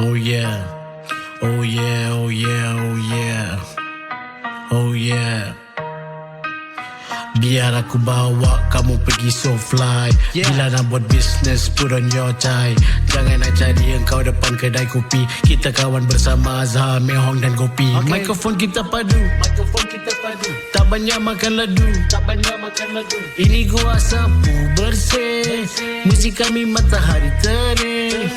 Oh yeah. Oh yeah, oh yeah, oh yeah. Oh yeah. Biar aku bawa kamu pergi so fly. Bila nak buat business, put on your tie. Jangan nak cari engkau depan kedai kopi. Kita kawan bersama Azhar, Mehong dan Gopi. Mikrofon kita padu. Tak banyak makan ladu. Ini gua sapu bersih. Musik kami matahari terik.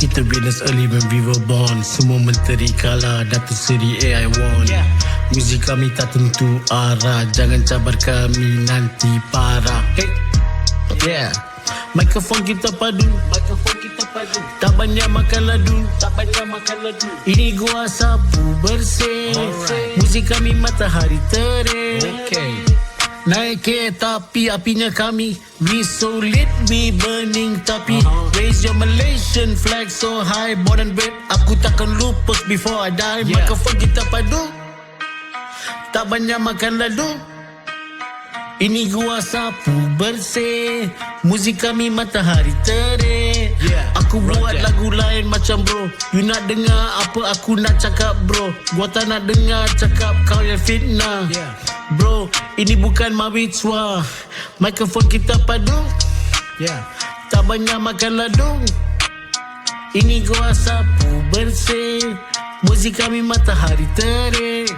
Kita business early when we were born. Semua menteri kalah, Datuk Seri AI won. Muzik kami tak tentu arah. Jangan cabar kami nanti parah. Mikrofon kita padu. Tak banyak makan ladu. Ini gua sapu bersih. Muzik kami matahari terik. Naik kereta api, apinya kami. We so lit, we burning tapi. Raise your Malaysian flag so high. Born and bred, aku takkan lupa before I die. Mikrofon kita padu. Tak banyak makan ladu. Ini gua sapu bersih. Muzik kami matahari terik. Aku buat lagu lain macam bro. You nak dengar apa aku nak cakap bro. Gua tak nak dengar cakap kau yang fitnah. Bro, ini bukan mawicwa. Mikrofon kita padu. Tak banyak makan ladu. Ini gua sapu bersih. Muzik kami matahari terik.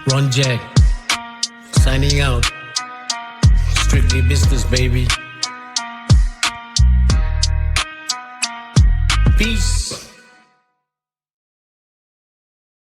Ron Jack signing out. Strictly business, baby. Peace.